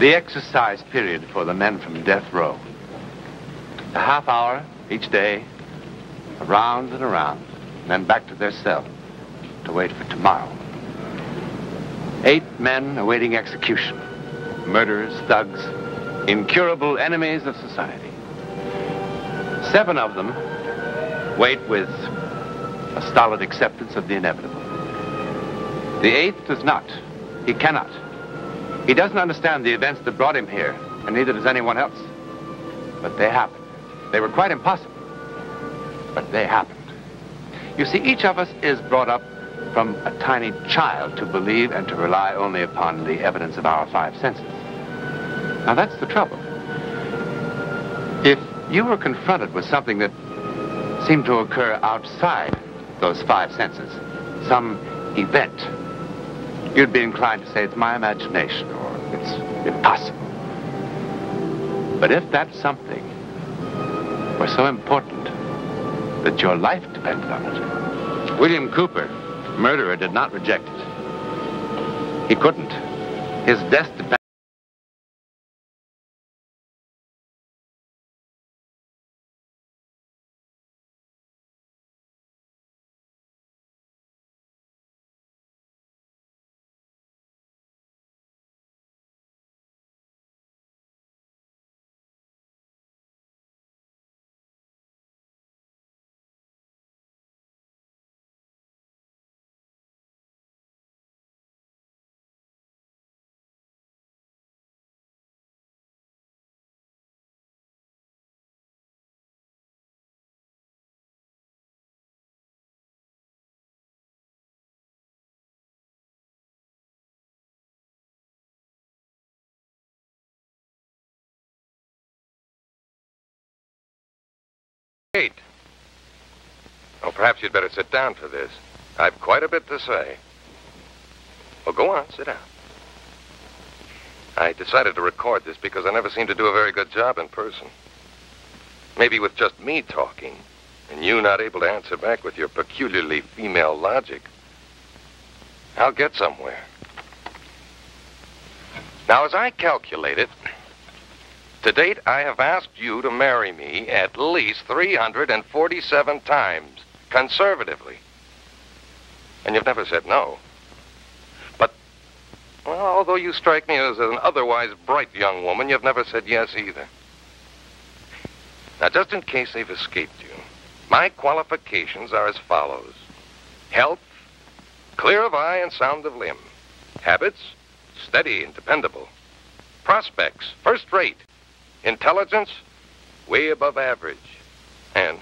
The exercise period for the men from death row. A half hour each day, around and around, and then back to their cell to wait for tomorrow. 8 men awaiting execution. Murderers, thugs, incurable enemies of society. 7 of them wait with a stolid acceptance of the inevitable. The 8th does not. He cannot. He doesn't understand the events that brought him here, and neither does anyone else. But they happened. They were quite impossible, but they happened. You see, each of us is brought up from a tiny child to believe and to rely only upon the evidence of our 5 senses. Now, that's the trouble. If you were confronted with something that seemed to occur outside those 5 senses, some event, you'd be inclined to say it's my imagination or it's impossible. But if that something were so important that your life depended on it, William Cooper, murderer, did not reject it. He couldn't. His death depended. Kate. Oh, perhaps you'd better sit down for this. I've quite a bit to say. Well, go on, sit down. I decided to record this because I never seem to do a very good job in person. Maybe with just me talking, and you not able to answer back with your peculiarly female logic, I'll get somewhere. Now, as I calculate it, to date, I have asked you to marry me at least 347 times, conservatively. And you've never said no. But, well, although you strike me as an otherwise bright young woman, you've never said yes either. Now, just in case they've escaped you, my qualifications are as follows. Health, clear of eye and sound of limb. Habits, steady and dependable. Prospects, first rate. Intelligence, way above average. And,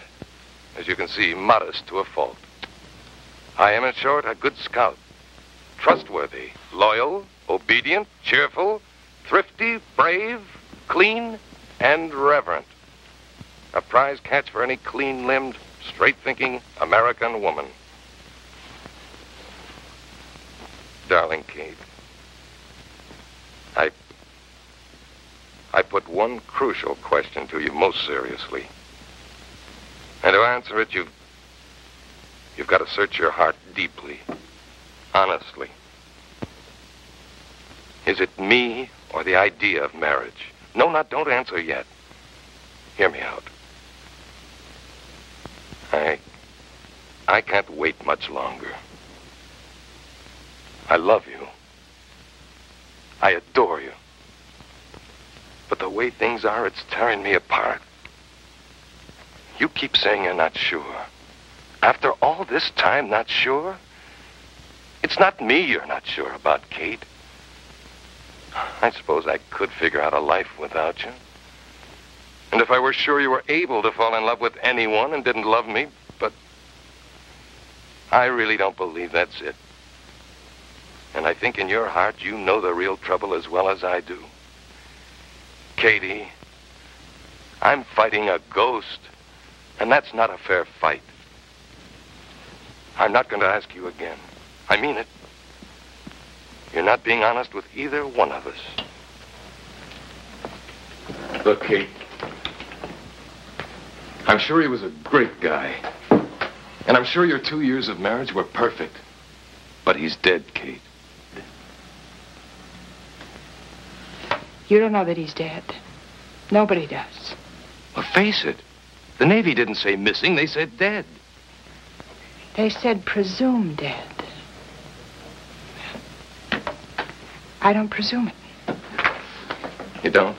as you can see, modest to a fault. I am, in short, a good scout. Trustworthy, loyal, obedient, cheerful, thrifty, brave, clean, and reverent. A prize catch for any clean-limbed, straight-thinking American woman. Darling Kate, I put one crucial question to you most seriously. And to answer it, you've got to search your heart deeply, honestly. Is it me or the idea of marriage? No, don't answer yet. Hear me out. I can't wait much longer. I love you. I adore you. But the way things are, it's tearing me apart. You keep saying you're not sure. After all this time, not sure? It's not me you're not sure about, Kate. I suppose I could figure out a life without you. And if I were sure you were able to fall in love with anyone and didn't love me, but I really don't believe that's it. And I think in your heart you know the real trouble as well as I do. Katie, I'm fighting a ghost, and that's not a fair fight. I'm not going to ask you again. I mean it. You're not being honest with either one of us. Look, Kate, I'm sure he was a great guy. And I'm sure your 2 years of marriage were perfect. But he's dead, Kate. You don't know that he's dead. Nobody does. Well, face it. The Navy didn't say missing, they said dead. They said presumed dead. I don't presume it. You don't?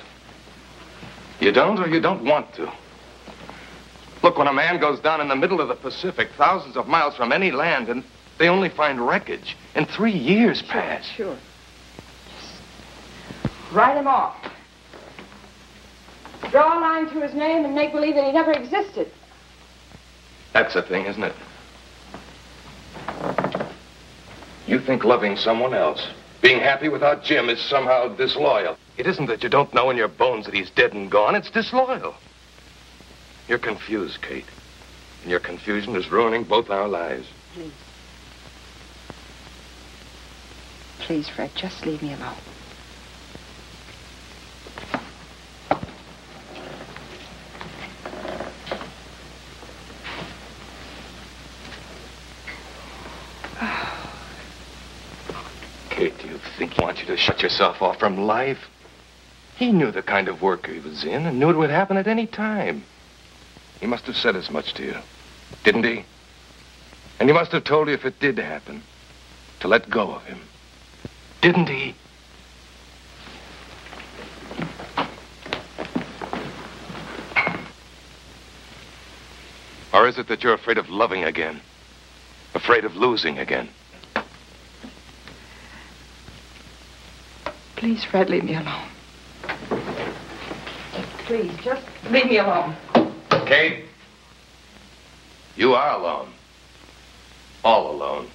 You don't, or you don't want to? Look, when a man goes down in the middle of the Pacific, thousands of miles from any land, and they only find wreckage, and 3 years pass. Sure. Write him off. Draw a line through his name and make believe that he never existed. That's the thing, isn't it? You think loving someone else, being happy without Jim, is somehow disloyal. It isn't that you don't know in your bones that he's dead and gone. It's disloyal. You're confused, Kate. And your confusion is ruining both our lives. Please. Please, Fred, just leave me alone. Kate, do you think he wants you to shut yourself off from life? He knew the kind of work he was in and knew it would happen at any time. He must have said as much to you, didn't he? And he must have told you if it did happen, to let go of him. Didn't he? Or is it that you're afraid of loving again? Afraid of losing again? Please, Fred, leave me alone. Please, just leave me alone. Kate, you are alone. All alone.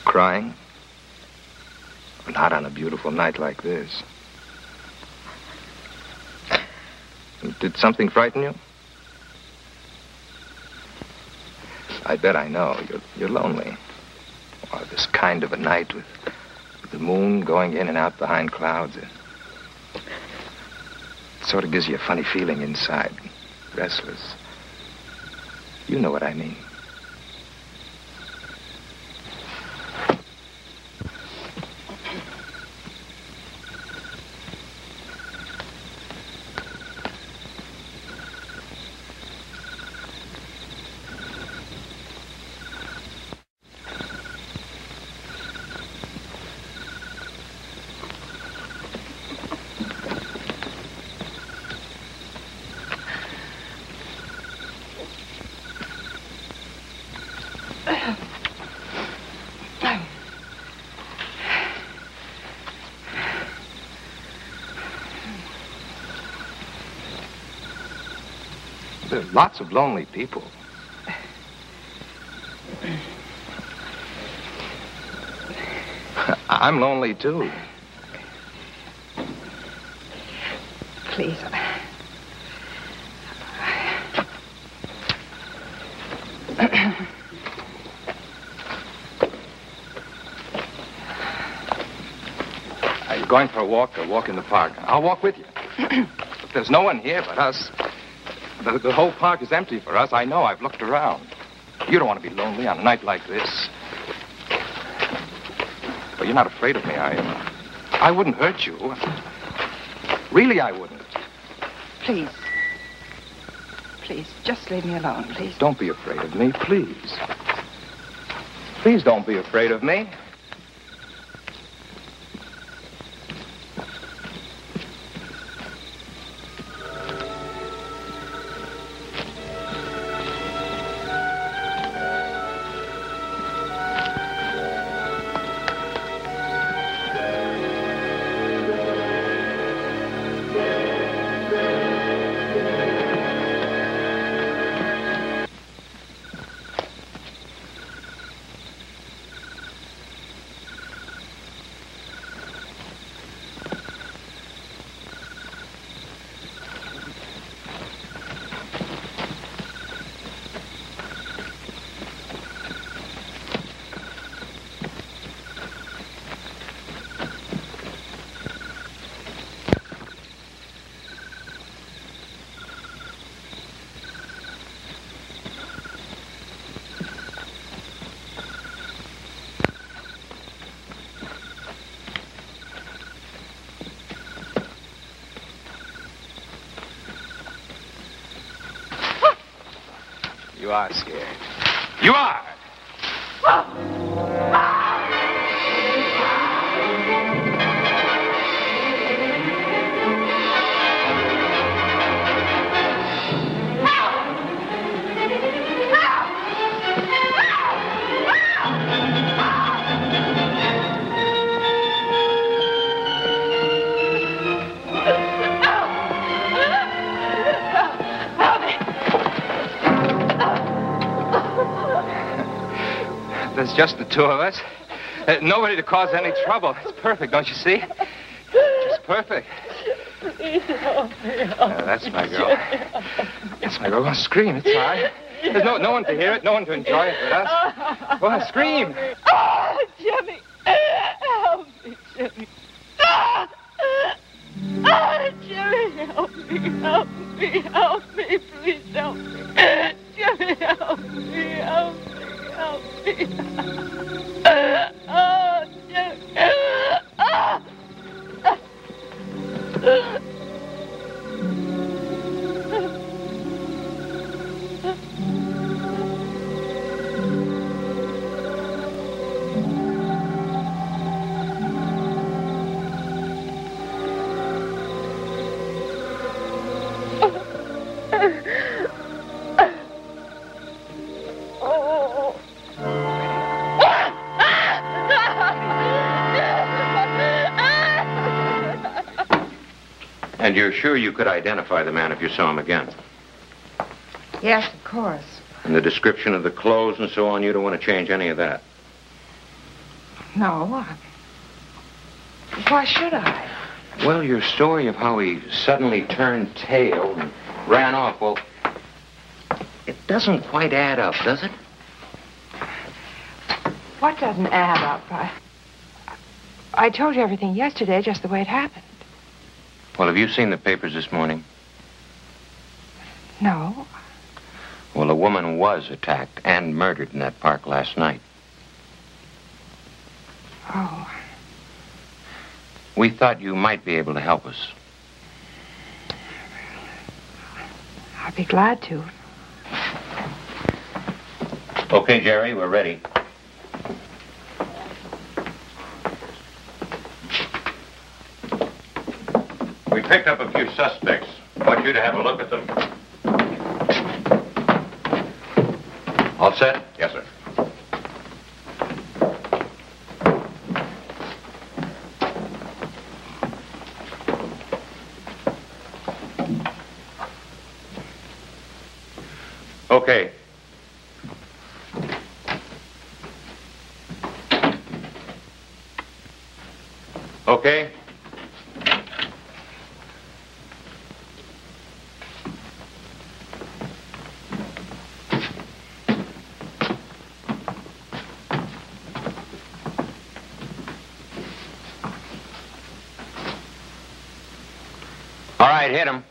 Crying? Not on a beautiful night like this. Did something frighten you? I bet I know. You're lonely. Or this kind of a night with the moon going in and out behind clouds. It sort of gives you a funny feeling inside. Restless. You know what I mean. There are lots of lonely people. I'm lonely, too. Please. Are you going for a walk or walk in the park? I'll walk with you. If there's no one here but us, the whole park is empty for us. I know. I've looked around. You don't want to be lonely on a night like this. But you're not afraid of me, are you? I wouldn't hurt you. Really, I wouldn't. Please. Please, just leave me alone, please. Don't be afraid of me, please. Please don't be afraid of me. You are scared. You are! There's just the two of us. Nobody to cause any trouble. It's perfect, don't you see? It's perfect. That's my girl. That's my girl. Don't scream. It's all right. There's no one to hear it, no one to enjoy it but us. Go on, scream. Oh, Jimmy. Help me, Jimmy. Jimmy, help me, help me, help me. Please help me. Jimmy, help me, help me. Help me. Oh, Jimmy. And you're sure you could identify the man if you saw him again? Yes, of course. And the description of the clothes and so on, you don't want to change any of that? No. Why should I? Well, your story of how he suddenly turned tail and ran off, well, it doesn't quite add up, does it? What doesn't add up? I told you everything yesterday, just the way it happened. Well, have you seen the papers this morning? No. Well, a woman was attacked and murdered in that park last night. Oh. We thought you might be able to help us. I'd be glad to. Okay, Jerry, we're ready. We picked up a few suspects. I want you to have a look at them. All set? Yes, sir. Okay. Okay? All right, hit him.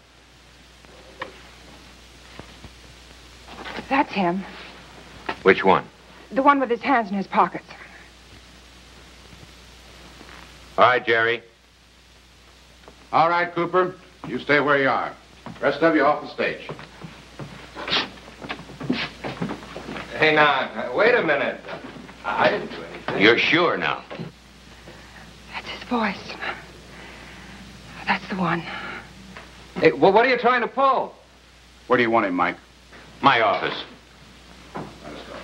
That's him. Which one? The one with his hands in his pockets. All right, Jerry. All right, Cooper. You stay where you are. Rest of you off the stage. Hey, now, wait a minute. I didn't do anything. You're sure now? That's his voice. That's the one. Hey, well, what are you trying to pull? Where do you want him, Mike? My office. Let's go.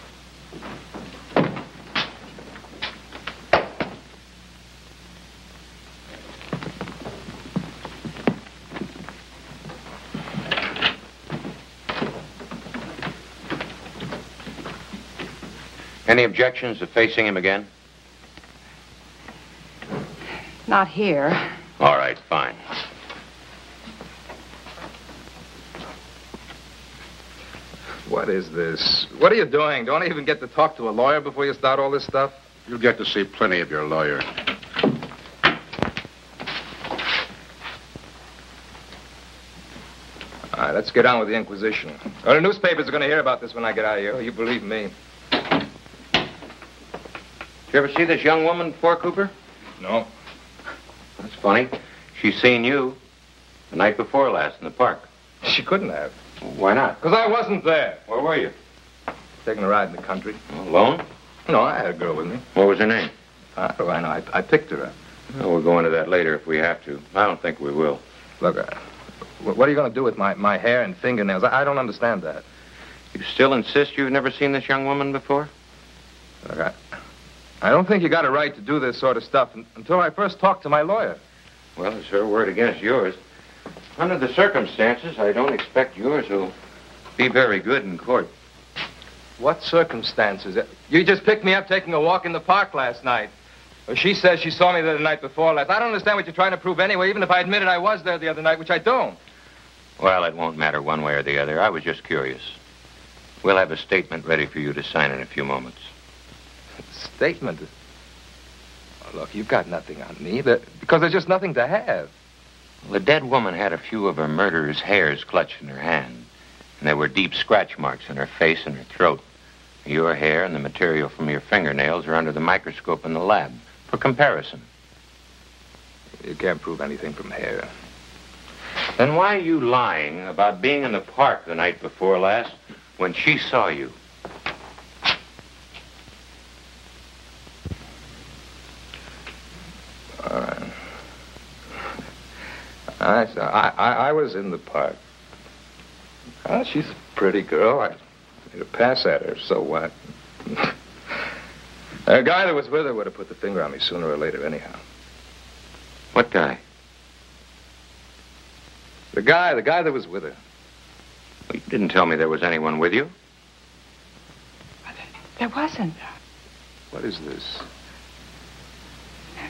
Any objections to facing him again? Not here. All right, fine. What is this? What are you doing? Don't I even get to talk to a lawyer before you start all this stuff? You'll get to see plenty of your lawyer. All right, let's get on with the inquisition. Oh, the newspapers are going to hear about this when I get out of here. You believe me. Did you ever see this young woman before, Cooper? No. That's funny. She's seen you the night before last in the park. She couldn't have. Why not? Because I wasn't there. Where were you? taking a ride in the country. Alone? No, I had a girl with me. What was her name? How do I know? I picked her up. Well, we'll go into that later if we have to. I don't think we will. Look, what are you going to do with my hair and fingernails? I don't understand that. You still insist you've never seen this young woman before? Look, I don't think you got a right to do this sort of stuff until I first talk to my lawyer. Well, it's her word against yours. Under the circumstances, I don't expect yours will be very good in court. What circumstances? You just picked me up taking a walk in the park last night. Well, she says she saw me there the night before last. I don't understand what you're trying to prove anyway, even if I admitted I was there the other night, which I don't. Well, it won't matter one way or the other. I was just curious. We'll have a statement ready for you to sign in a few moments. Statement? Oh, look, you've got nothing on me, because there's just nothing to have. Well, the dead woman had a few of her murderer's hairs clutched in her hand, and there were deep scratch marks on her face and her throat. Your hair and the material from your fingernails are under the microscope in the lab for comparison. You can't prove anything from hair. Then why are you lying about being in the park the night before last when she saw you? I was in the park. Oh, she's a pretty girl. I made a pass at her, so what? The guy that was with her would have put the finger on me sooner or later anyhow. What guy? The guy that was with her. Well, you didn't tell me there was anyone with you. There wasn't. What is this?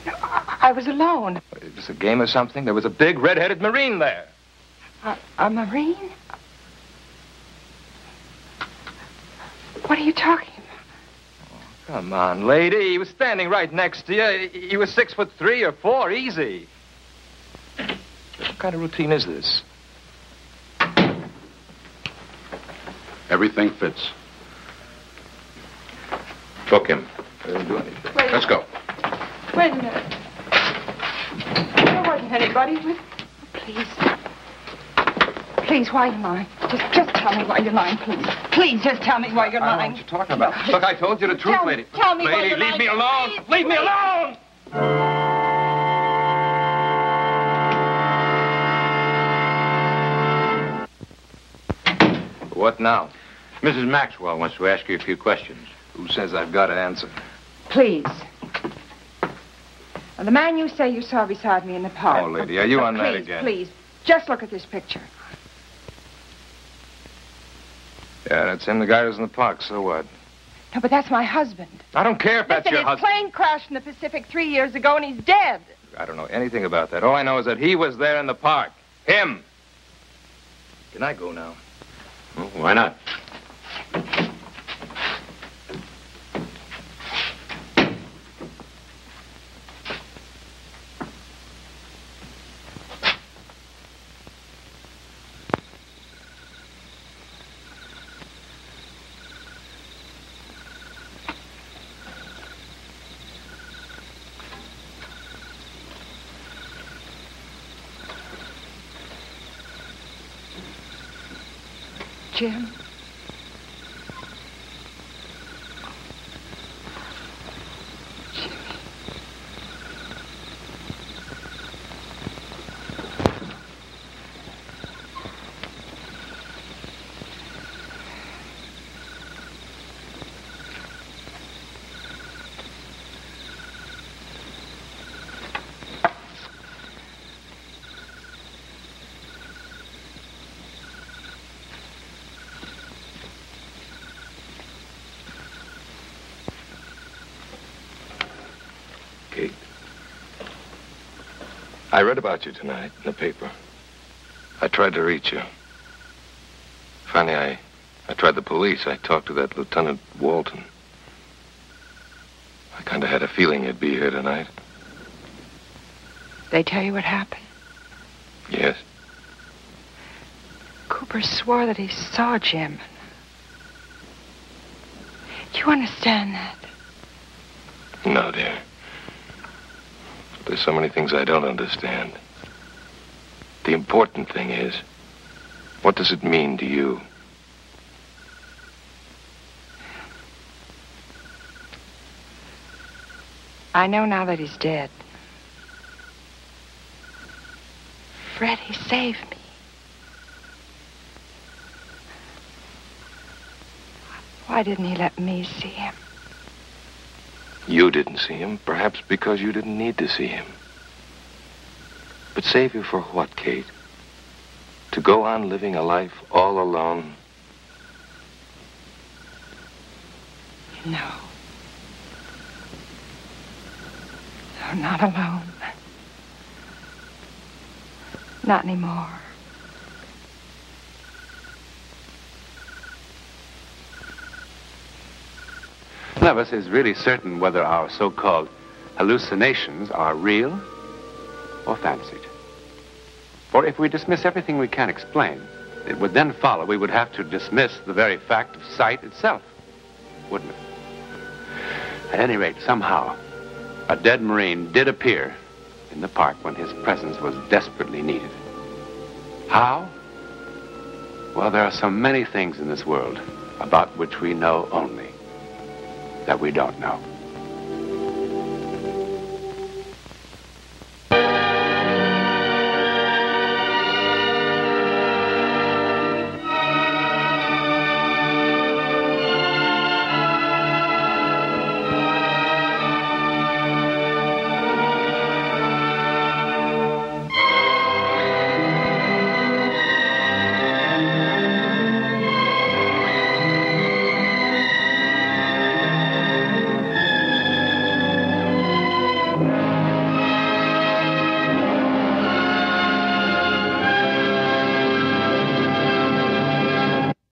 No, I was alone. Is this a game or something? There was a big red-headed Marine there. A Marine? What are you talking about? Come on, lady. He was standing right next to you. He was 6'3" or 4", easy. What kind of routine is this? Everything fits. Book him. I didn't do anything. Let's go. Wait a minute. There wasn't anybody with... Please. Please, why are you lying? Just tell me why you're lying, please. Please, just tell me why you're I don't know lying. what you're talking about. Look, I told you the truth, lady. Tell me why lady, you're lying. leave me alone. Please, Leave me alone! What now? Mrs. Maxwell wants to ask you a few questions. Who says I've got to answer? Please. Now, the man you say you saw beside me in the park. Oh, lady, are you on that Please, again? please, just look at this picture. Yeah, that's him, the guy who's in the park. So what? No, but that's my husband. I don't care if that's Listen, your his husband. plane crashed in the Pacific 3 years ago, and he's dead. I don't know anything about that. All I know is that he was there in the park. Him. Can I go now? Well, why not? Jim. Kate, I read about you tonight in the paper. I tried to reach you. Finally, I tried the police. I talked to that Lieutenant Walton. I kind of had a feeling you'd be here tonight. They tell you what happened? Yes. Cooper swore that he saw Jim. Do you understand that? No, dear. There's so many things I don't understand. The important thing is, what does it mean to you? I know now that he's dead. Fred, he saved me. Why didn't he let me see him? You didn't see him, perhaps because you didn't need to see him. But save you for what, Kate? To go on living a life all alone? No. No, not alone. Not anymore. None of us is really certain whether our so-called hallucinations are real or fancied. For if we dismiss everything we can't explain, it would then follow we would have to dismiss the very fact of sight itself, wouldn't it? At any rate, somehow, a dead Marine did appear in the park when his presence was desperately needed. How? Well, there are so many things in this world about which we know only that we don't know.